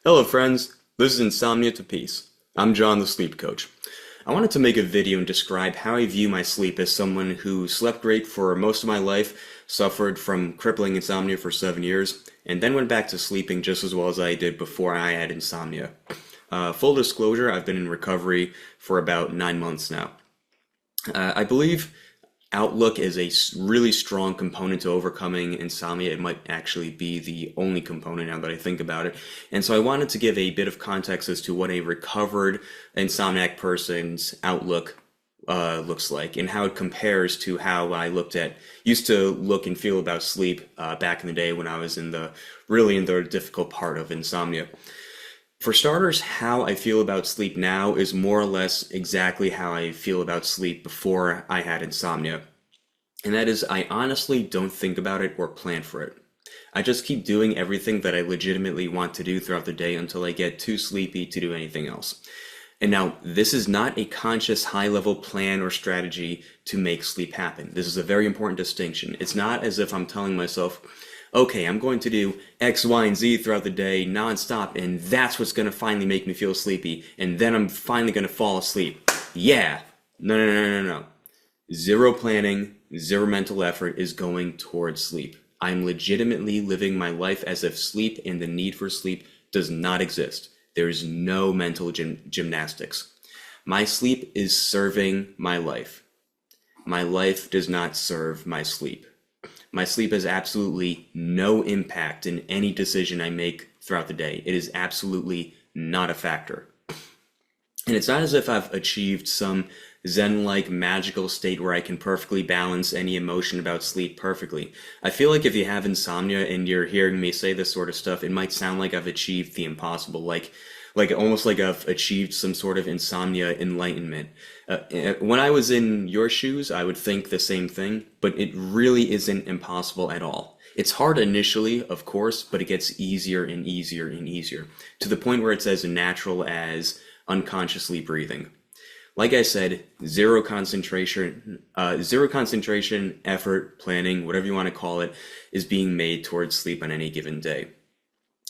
Hello friends, this is Insomnia to Peace. I'm John the Sleep Coach. I wanted to make a video and describe how I view my sleep as someone who slept great for most of my life, suffered from crippling insomnia for 7 years, and then went back to sleeping just as well as I did before I had insomnia. Full disclosure, I've been in recovery for about 9 months now. I believe outlook is a really strong component to overcoming insomnia. It might actually be the only component now that I think about it. And so I wanted to give a bit of context as to what a recovered insomniac person's outlook looks like and how it compares to how I used to look and feel about sleep back in the day when I was really in the difficult part of insomnia. For starters, how I feel about sleep now is more or less exactly how I feel about sleep before I had insomnia. And that is, I honestly don't think about it or plan for it. I just keep doing everything that I legitimately want to do throughout the day until I get too sleepy to do anything else. And now, this is not a conscious high-level plan or strategy to make sleep happen. This is a very important distinction. It's not as if I'm telling myself, okay, I'm going to do X, Y, and Z throughout the day nonstop, and that's what's going to finally make me feel sleepy, and then I'm finally going to fall asleep. Yeah. No. Zero planning, zero mental effort is going towards sleep. I'm legitimately living my life as if sleep and the need for sleep does not exist. There is no mental gymnastics. My sleep is serving my life. My life does not serve my sleep. My sleep has absolutely no impact in any decision I make throughout the day. It is absolutely not a factor. And it's not as if I've achieved some Zen-like magical state where I can perfectly balance any emotion about sleep perfectly. I feel like if you have insomnia and you're hearing me say this sort of stuff, it might sound like I've achieved the impossible, like almost like I've achieved some sort of insomnia enlightenment. When I was in your shoes, I would think the same thing, but it really isn't impossible at all. It's hard initially, of course, but it gets easier and easier and easier, to the point where it's as natural as unconsciously breathing. Like I said, zero concentration, effort, planning, whatever you want to call it, is being made towards sleep on any given day.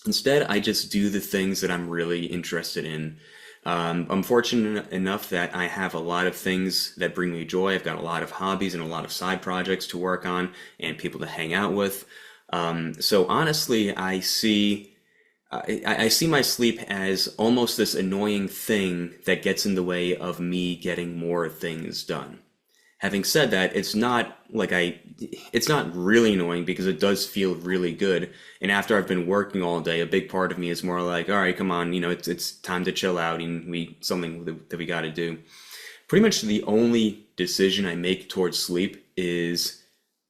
Instead, I just do the things that I'm really interested in. I'm fortunate enough that I have a lot of things that bring me joy. I've got a lot of hobbies and a lot of side projects to work on and people to hang out with. So honestly, I see my sleep as almost this annoying thing that gets in the way of me getting more things done. Having said that, it's not really annoying because it does feel really good. And after I've been working all day, a big part of me is more like, all right, come on, it's time to chill out and something that we got to do. Pretty much the only decision I make towards sleep is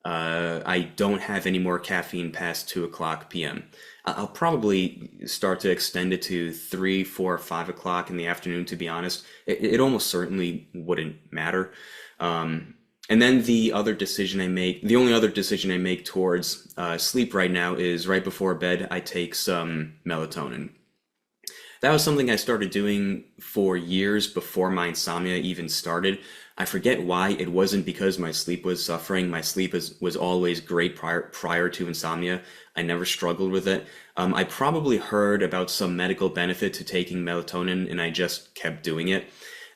I don't have any more caffeine past 2 p.m. I'll probably start to extend it to 3, 4, 5 o'clock in the afternoon, to be honest. It almost certainly wouldn't matter. And then the only other decision I make towards sleep right now is right before bed, I take some melatonin. That was something I started doing for years before my insomnia even started. I forget why. It wasn't because my sleep was suffering. My sleep was always great prior to insomnia. I never struggled with it. I probably heard about some medical benefit to taking melatonin, and I just kept doing it.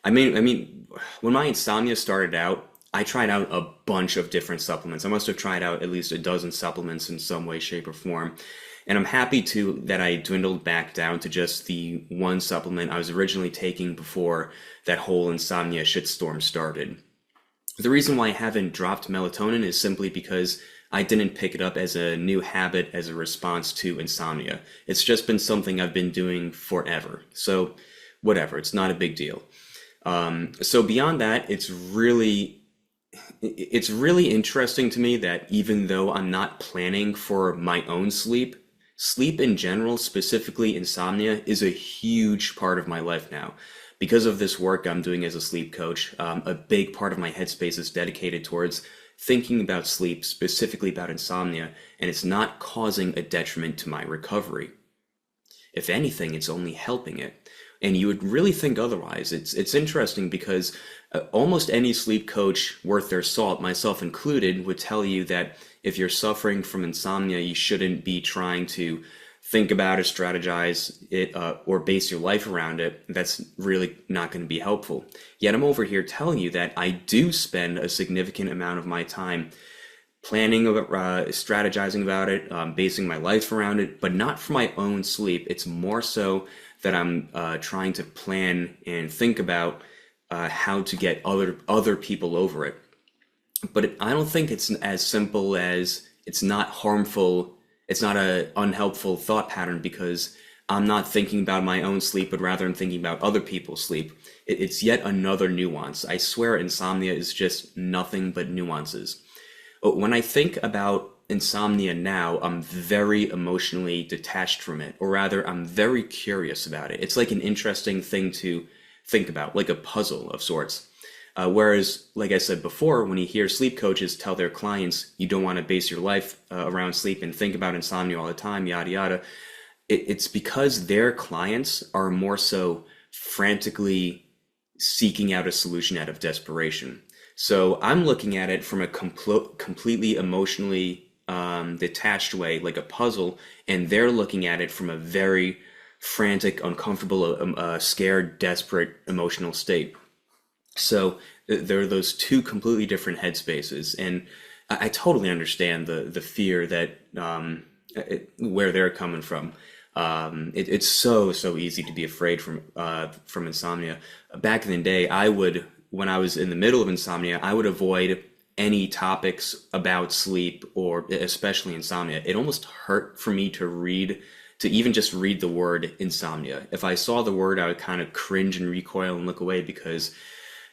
I mean, when my insomnia started out, I tried out a bunch of different supplements. I must have tried out at least a dozen supplements in some way, shape, or form. And I'm happy that I dwindled back down to just the one supplement I was originally taking before that whole insomnia shitstorm started. The reason why I haven't dropped melatonin is simply because I didn't pick it up as a new habit as a response to insomnia. It's just been something I've been doing forever. So whatever, it's not a big deal. So beyond that, it's really interesting to me that even though I'm not planning for my own sleep in general, specifically insomnia, is a huge part of my life now. Because of this work I'm doing as a sleep coach, a big part of my headspace is dedicated towards thinking about sleep, specifically about insomnia, and it's not causing a detriment to my recovery. If anything, it's only helping it. And you would really think otherwise. It's interesting because almost any sleep coach worth their salt, myself included, would tell you that if you're suffering from insomnia, you shouldn't be trying to think about it, strategize it, or base your life around it, that's really not going to be helpful. Yet I'm over here telling you that I do spend a significant amount of my time planning, strategizing about it, basing my life around it, but not for my own sleep. It's more so that I'm trying to plan and think about how to get other people over it. But I don't think it's as simple as it's not harmful. It's not a unhelpful thought pattern because I'm not thinking about my own sleep, but rather I'm thinking about other people's sleep. It's yet another nuance. I swear insomnia is just nothing but nuances. When I think about insomnia now, I'm very emotionally detached from it, or rather, I'm very curious about it. It's like an interesting thing to think about, like a puzzle of sorts. Whereas, like I said before, when you hear sleep coaches tell their clients you don't want to base your life around sleep and think about insomnia all the time, yada yada, it's because their clients are more so frantically seeking out a solution out of desperation. So I'm looking at it from a completely emotionally detached way, like a puzzle, and they're looking at it from a very frantic, uncomfortable, scared, desperate emotional state. So there are those two completely different headspaces, and I totally understand the fear that where they're coming from. It's so easy to be afraid from insomnia. Back in the day, when I was in the middle of insomnia, I would avoid any topics about sleep or especially insomnia. It almost hurt for me to even just read the word insomnia. If I saw the word, I would kind of cringe and recoil and look away because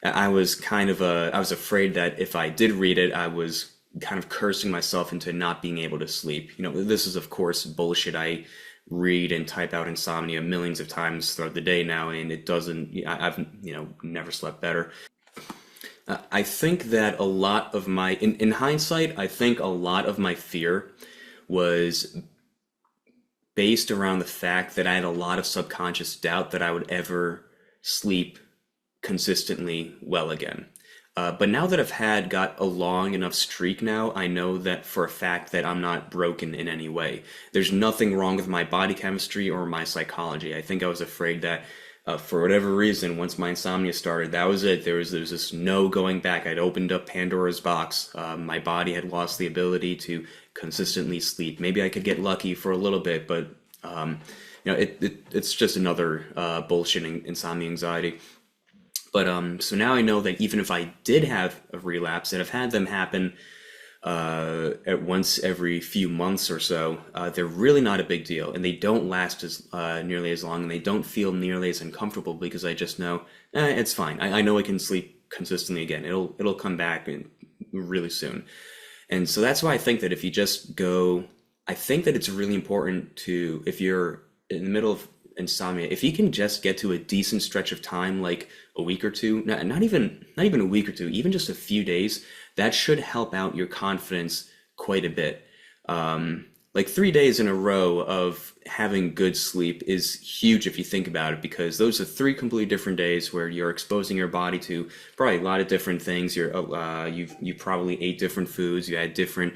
I was afraid that if I did read it, I was kind of cursing myself into not being able to sleep. This is of course bullshit. I read and type out insomnia millions of times throughout the day now, and I've never slept better. I think that a lot of in hindsight, I think a lot of my fear was based around the fact that I had a lot of subconscious doubt that I would ever sleep consistently well again. But now that got a long enough streak now, I know that for a fact that I'm not broken in any way. There's nothing wrong with my body chemistry or my psychology. I think I was afraid that for whatever reason, once my insomnia started, that was it. There was this no going back. I'd opened up Pandora's box. My body had lost the ability to consistently sleep. Maybe I could get lucky for a little bit, but it's just another bullshitting insomnia anxiety. But so now I know that even if I did have a relapse, and I've had them happen at once every few months or so, they're really not a big deal, and they don't last as nearly as long, and they don't feel nearly as uncomfortable because I just know it's fine. I know I can sleep consistently again. It'll come back really soon, and so that's why I think that if you just go, I think that it's really important to, if you're in the middle of insomnia, if you can just get to a decent stretch of time, like a week or two, not even a week or two, even just a few days, that should help out your confidence quite a bit. Like 3 days in a row of having good sleep is huge if you think about it, because those are 3 completely different days where you're exposing your body to probably a lot of different things. You probably ate different foods, you had different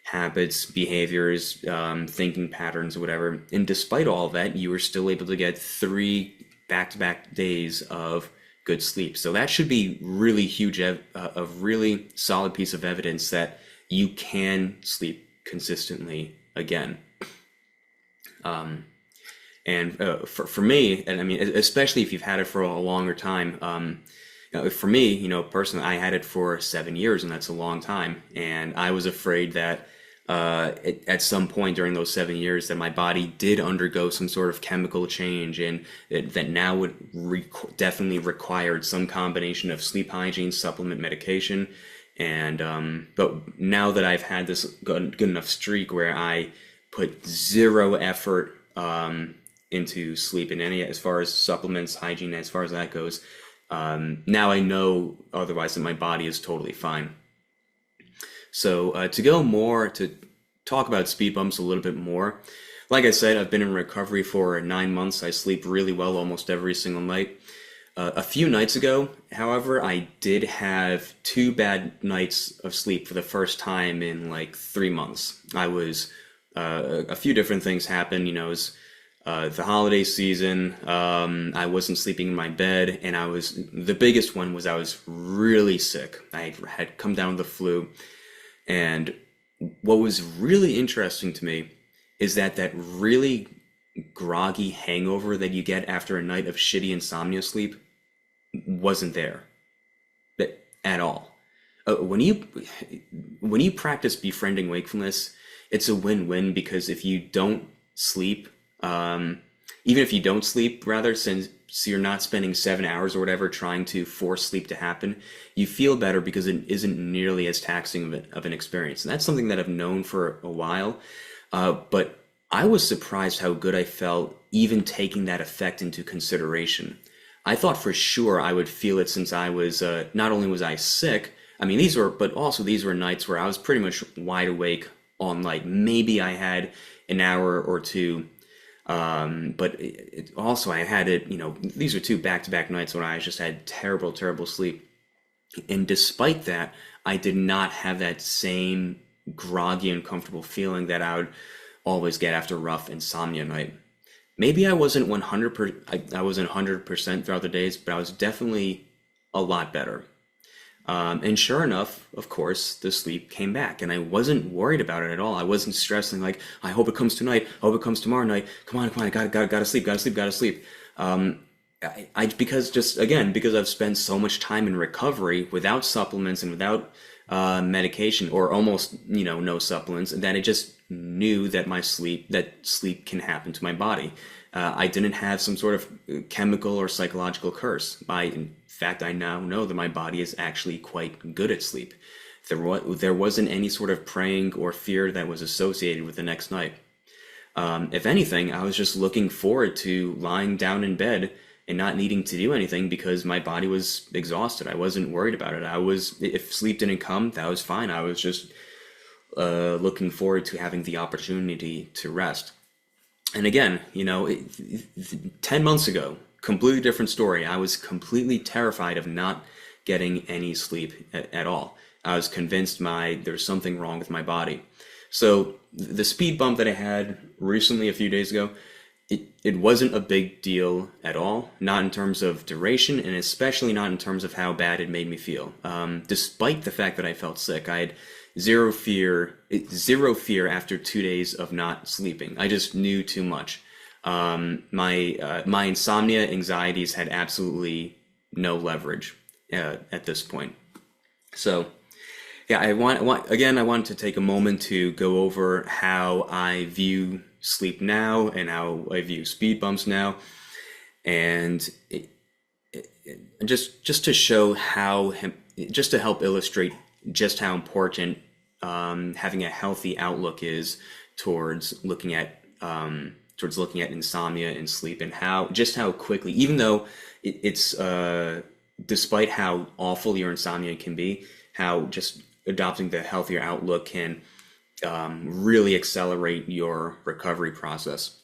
habits, behaviors, thinking patterns, whatever. And despite all that, you were still able to get 3 back-to-back days of good sleep. So that should be really huge, a really solid piece of evidence that you can sleep consistently again. And for me, and I mean, especially if you've had it for a longer time, for me, personally, I had it for 7 years, and that's a long time. And I was afraid that at some point during those 7 years that my body did undergo some sort of chemical change, and that now would definitely required some combination of sleep hygiene, supplement, medication. And but now that I've had this good enough streak where I put zero effort into sleep in any, as far as supplements, hygiene, as far as that goes, now I know otherwise that my body is totally fine. So to talk about speed bumps a little bit more, like I said, I've been in recovery for 9 months. I sleep really well almost every single night. A few nights ago, however, I did have 2 bad nights of sleep for the first time in like 3 months. I was a few different things happened. It was the holiday season. I wasn't sleeping in my bed, and the biggest one was I was really sick. I had come down with the flu, and what was really interesting to me is that really groggy hangover that you get after a night of shitty insomnia sleep wasn't there at all. When you practice befriending wakefulness, it's a win-win, because if you don't sleep, even if you don't sleep, rather, since you're not spending 7 hours or whatever trying to force sleep to happen, you feel better because it isn't nearly as taxing of an experience. And that's something that I've known for a while, but I was surprised how good I felt even taking that effect into consideration. I thought for sure I would feel it, since I was, not only was I sick, I mean, these were nights where I was pretty much wide awake all night. Maybe I had an hour or two, but also I had it, these are two back-to-back nights when I just had terrible, terrible sleep. And despite that, I did not have that same groggy, uncomfortable feeling that I would always get after a rough insomnia night. Maybe I wasn't 100%, I wasn't 100% throughout the days, but I was definitely a lot better. And sure enough, of course, the sleep came back, and I wasn't worried about it at all. I wasn't stressing like, I hope it comes tonight, I hope it comes tomorrow night. Come on, I gotta sleep, gotta sleep. Because I've spent so much time in recovery without supplements and without medication, or almost, no supplements, that I just knew that sleep can happen to my body. I didn't have some sort of chemical or psychological curse. In fact, I now know that my body is actually quite good at sleep. There wasn't any sort of praying or fear that was associated with the next night. If anything, I was just looking forward to lying down in bed and not needing to do anything because my body was exhausted. I wasn't worried about it. If sleep didn't come, that was fine. I was just looking forward to having the opportunity to rest. And again, 10 months ago, completely different story. I was completely terrified of not getting any sleep at all. I was convinced there's something wrong with my body. So the speed bump that I had recently, a few days ago, it wasn't a big deal at all, not in terms of duration, and especially not in terms of how bad it made me feel. Despite the fact that I felt sick, I had zero fear after 2 days of not sleeping. I just knew too much. My insomnia anxieties had absolutely no leverage at this point. So, yeah, I wanted to take a moment to go over how I view sleep now and how I view speed bumps now, and just to show just to help illustrate just how important having a healthy outlook is towards looking at insomnia and sleep, and how quickly, even though it's despite how awful your insomnia can be, how just adopting the healthier outlook can really accelerate your recovery process.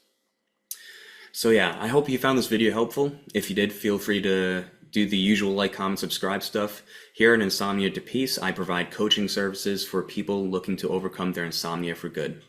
So yeah, I hope you found this video helpful. If you did, feel free to do the usual like, comment, subscribe stuff. Here at Insomnia to Peace, I provide coaching services for people looking to overcome their insomnia for good.